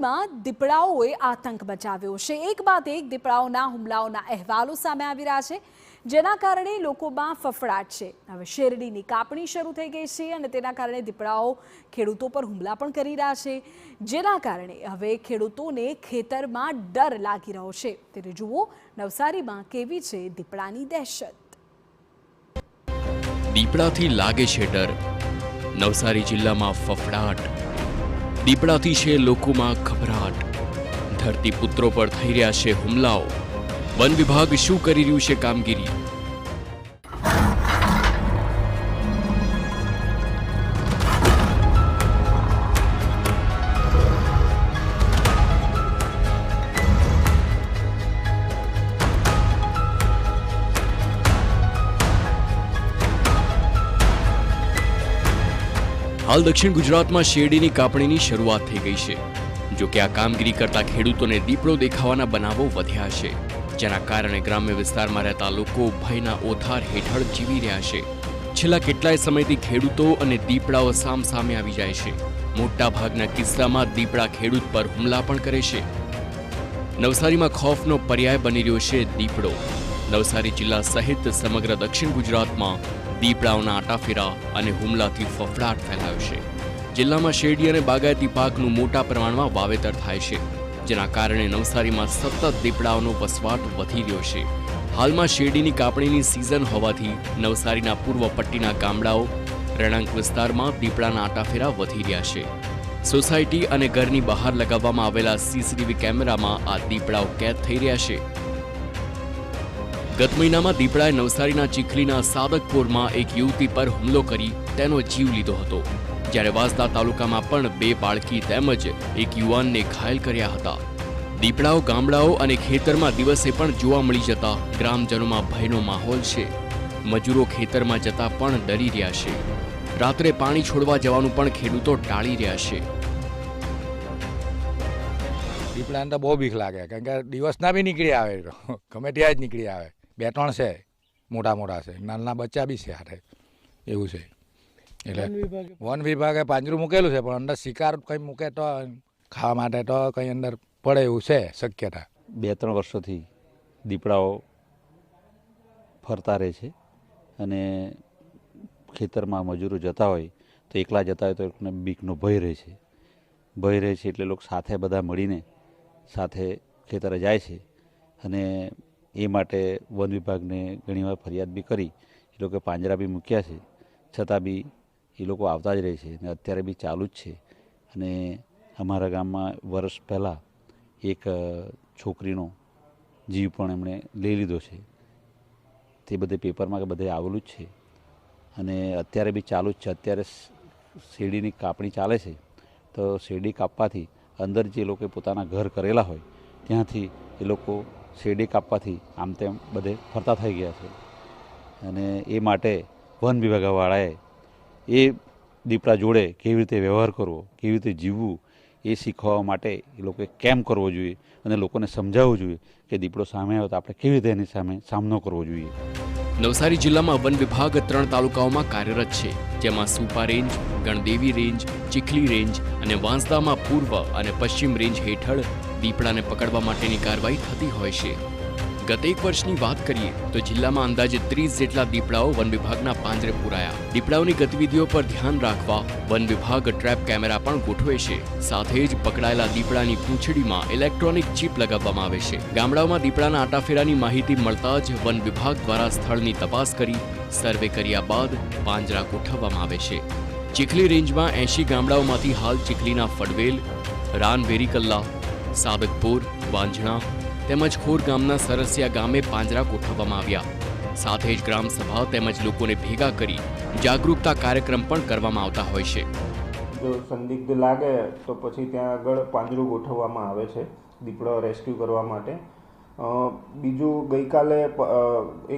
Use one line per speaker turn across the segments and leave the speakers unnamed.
નવસારીમાં દીપડાઓએ આતંક મચાવ્યો છે। એક બાદ એક દીપડાઓના હુમલાઓના અહેવાલો સામે આવી રહ્યા છે, જેના કારણે લોકોમાં ફફડાટ છે। હવે શેરડીની કાપણી શરૂ થઈ ગઈ છે અને તેના કારણે દીપડાઓ ખેડૂતો પર હુમલા પણ કરી રહ્યા છે, જેના કારણે હવે ખેડૂતોને ખેતરમાં ડર લાગી રહ્યો છે। ત્યારે જુઓ નવસારીમાં કેવી છે દીપડાની દહેશત।
દીપડાથી લાગે છે ડર, નવસારી જિલ્લામાં ફફડાટ। દીપડાથી છે લોકોમાં ગભરાટ, ધરતીપુત્રો પર થઈ રહ્યા છે હુમલાઓ। વન વિભાગ શું કરી રહ્યું છે કામગીરી? હાલ દક્ષિણ ગુજરાતમાં શેરડીની કાપણીની શરૂઆત થઈ ગઈ છે। જો કે આ કામગીરી કરતા ખેડૂતોને દીપડો દેખાવાના બનાવો વધ્યા છે, જેના કારણે ગ્રામ્ય વિસ્તારમાં રહેતા લોકો ભયના ઓથાર હેઠળ જીવી રહ્યા છે। છેલ્લા કેટલાય સમયથી ખેડૂતો અને દીપડાઓ સામસામે આવી જાય છે। મોટા ભાગના કિસ્સામાં દીપડા ખેડૂત પર હુમલા પણ કરે છે। નવસારીમાં ખૌફનો પર્યાય બની રહ્યો છે દીપડો। નવસારી જિલ્લા સહિત સમગ્ર દક્ષિણ ગુજરાતમાં દીપડાઓના આટાફેરા અને હુમલાથી ફફડાટ ફેલાયો છે। જિલ્લામાં શેરડી અને બાગાયતી પાકનું મોટા પ્રમાણમાં વાવેતર થાય છે, જેના કારણે નવસારીમાં સતત દીપડાઓનો વસવાટ વધી રહ્યો છે। હાલમાં શેરડીની કાપણીની સિઝન હોવાથી નવસારીના પૂર્વ પટ્ટીના ગામડાઓ, રહેણાંક વિસ્તારમાં દીપડાના આટાફેરા વધી રહ્યા છે। સોસાયટી અને ઘરની બહાર લગાવવામાં આવેલા સીસીટીવી કેમેરામાં આ દીપડાઓ કેદ થઈ રહ્યા છે। ગત મહિનામાં દીપડાએ નવસારીના ચીખલીના સાદકપુરમાં એક યુવતી પર હુમલો કરી તેનો જીવ લીધો હતો, જ્યારે વાંસદા તાલુકામાં પણ 2 બાળકી તેમજ એક યુવાનને ઘાયલ કર્યા હતા। દીપડાઓ ગામડાઓ અને ખેતરમાં દિવસે પણ જોવા મળી જતા ગ્રામજનોમાં ભયનો માહોલ છે। મજૂરો ખેતરમાં જતા પણ ડરી રહ્યા છે। રાત્રે પાણી છોડવા જવાનું પણ ખેડૂતો ટાળી રહ્યા છે।
દીપડાને તો બહુ બીક લાગે, કારણ કે દિવસના બી નીકળી આવે, ગમે ત્યાં જ નીકળી આવે। 2-3 છે, મોટા છે, નાના બચ્ચા બી છે હાથે, એવું છે। એટલે વન વિભાગે પાંજરું મૂકેલું છે, પણ અંદર શિકાર કંઈ મૂકે તો ખાવા માટે તો કંઈ અંદર પડે એવું છે શક્યતા।
2-3 વર્ષોથી દીપડાઓ ફરતા રહે છે અને ખેતરમાં મજૂરો જતા હોય તો એકલા જતા હોય તો એમને બીકનો ભય રહે છે એટલે લોકો સાથે બધા મળીને સાથે ખેતરે જાય છે અને એ માટે વન વિભાગને ઘણીવાર ફરિયાદ બી કરી, એ લોકો પાંજરા બી મૂક્યા છે, છતાં બી એ લોકો આવતા જ રહે છે અને અત્યારે બી ચાલુ જ છે। અને અમારા ગામમાં વર્ષ પહેલાં એક છોકરીનો જીવ પણ એમણે લઈ લીધો છે, તે બધે પેપરમાં કે બધે આવેલું જ છે અને અત્યારે બી ચાલુ જ છે। અત્યારે શેરડીની કાપણી ચાલે છે, તો શેરડી કાપવાથી અંદર જે લોકો પોતાના ઘર કરેલા હોય ત્યાંથી એ લોકો શેરડી કાપવાથી આમ તેમ બધે ફરતા થઈ ગયા છે અને એ માટે વન વિભાગવાળાએ એ દીપડા જોડે કેવી રીતે વ્યવહાર કરવો, કેવી રીતે જીવવું એ શીખવવા માટે એ લોકોએ કેમ્પ કરવો જોઈએ અને લોકોને સમજાવવું જોઈએ કે દીપડો સામે આવે તો આપણે કેવી રીતે એની સામે સામનો કરવો જોઈએ।
નવસારી જિલ્લામાં વન વિભાગ 3 તાલુકાઓમાં કાર્યરત છે, જેમાં Supa range, Gandevi range, Chikhli range અને વાંસદામાં પૂર્વ અને પશ્ચિમ રેન્જ હેઠળ દીપડાને પકડવા માટેની કાર્યવાહી થતી હોય છે। ગત 1 વર્ષની વાત કરીએ તો જિલ્લામાં અંદાજે 30 જેટલા દીપડાઓ વન વિભાગના પાંજરે પુરાયા। દીપડાઓની ગતિવિધિઓ પર ધ્યાન રાખવા વન વિભાગ ટ્રેપ કેમેરા પણ ગોઠવે છે। સાથે જ પકડાયેલા દીપડાની પૂંછડીમાં ઇલેક્ટ્રોનિક ચિપ લગાવવામાં આવે છે। ગામડાઓમાં દીપડાના આટાફેરાની માહિતી મળતા જ વન વિભાગ દ્વારા સ્થળની તપાસ કરી સર્વે કર્યા બાદ પાંજરા ગોઠવવામાં આવે છે। ચીખલી રેન્જમાં 80 ગામડાઓમાંથી હાલ ચીખલીના ફડવેલ, રાનવેરી કલ્લા, સાદકપુર, વાંજણા તેમજ ખોર ગામના સરસિયા ગામે પાંજરા ગોઠવવામાં આવ્યા। સાથે જ ગ્રામસભા તેમજ લોકોને ભેગા કરી જાગૃતતા કાર્યક્રમ પણ કરવામાં આવતા હોય છે।
જો સંદિગ્ધ લાગે તો પછી ત્યાં આગળ પાંજરું ગોઠવવામાં આવે છે દીપડો રેસ્ક્યુ કરવા માટે। બીજું ગઈકાલે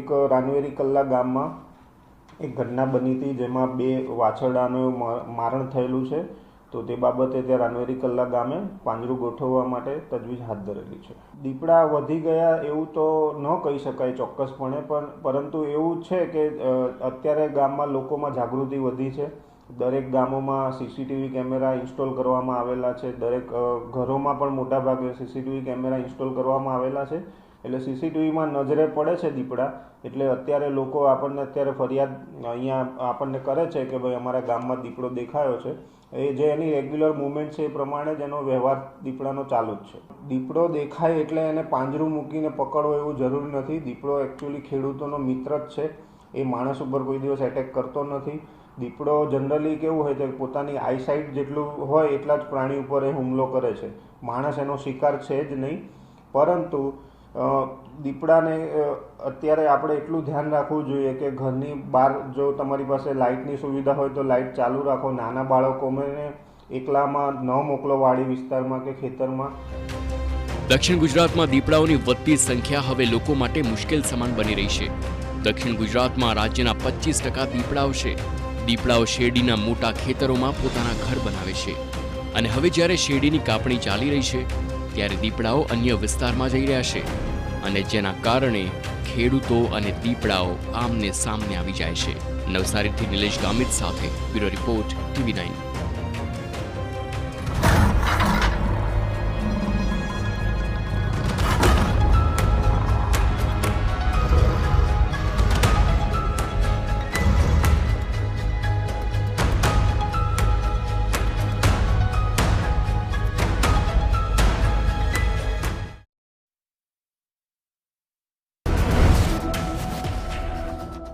એક રાનવેરી કલ્લા ગામમાં એક ઘટના બની હતી, જેમાં 2 વાછરડાનું મારણ થયેલું છે, તો તે બાબતે ત્યાં રાનવેરી કલ્લા ગામે પાંજરું ગોઠવવા માટે તજવીજ હાથ ધરેલી છે। દીપડા વધી ગયા એવું તો ન કહી શકાય ચોક્કસપણે, પરંતુ એવું છે કે અત્યારે ગામમાં લોકોમાં જાગૃતિ વધી છે દરેક ગામોમાં સીસીટીવી કેમેરા ઇન્સ્ટોલ કરવામાં આવેલા છે. દરેક ઘરોમાં પણ મોટાભાગે સીસીટીવી કેમેરા ઇન્સ્ટોલ કરવામાં આવેલા છે. એટલે સીસીટીવીમાં નજરે પડે છે દીપડા, એટલે અત્યારે લોકો આપણને ફરિયાદ અહીંયા આપણને કરે છે કે ભાઈ અમારા ગામમાં દીપડો દેખાયો છે. એ જે એની રેગ્યુલર મુવમેન્ટ છે એ પ્રમાણે જ એનો વ્યવહાર દીપડાનો ચાલુ જ છે. દીપડો દેખાય એટલે એને પાંજરું મૂકીને પકડવો એવું જરૂરી નથી. દીપડો એકચ્યુઅલી ખેડૂતોનો મિત્ર જ છે. એ માણસ ઉપર કોઈ દિવસ એટેક કરતો નથી. દીપડો જનરલી કેવું હોય છે કે પોતાની આઈસાઇટ જેટલું હોય એટલા જ પ્રાણી ઉપર એ હુમલો કરે છે. માણસ એનો શિકાર છે જ નહીં. પરંતુ દીપડાને અત્યારે આપણે એટલું ધ્યાન રાખવું જોઈએ કે ઘરની બહાર જો તમારી પાસે લાઇટની સુવિધા હોય તો લાઇટ ચાલુ રાખો. નાના બાળકોને એકલામાં ન મોકલો વાડી વિસ્તારમાં કે ખેતરમાં.
દક્ષિણ ગુજરાતમાં દીપડાઓની વધતી સંખ્યા હવે લોકો માટે મુશ્કેલ સમાન બની રહી છે. દક્ષિણ ગુજરાતમાં રાજ્યના 25% દીપડાઓ છે. દીપડાઓ શેરડીના મોટા ખેતરોમાં પોતાના ઘર બનાવે છે અને હવે જ્યારે શેરડીની કાપણી ચાલી રહી છે ત્યારે દીપડાઓ અન્ય વિસ્તારમાં જઈ રહ્યા છે અને જેના કારણે ખેડૂતો અને દીપડાઓ આમને સામને આવી જાય છે. નવસારીથી નિલેશ ગામિત સાથે બ્યુરો રિપોર્ટ TV9.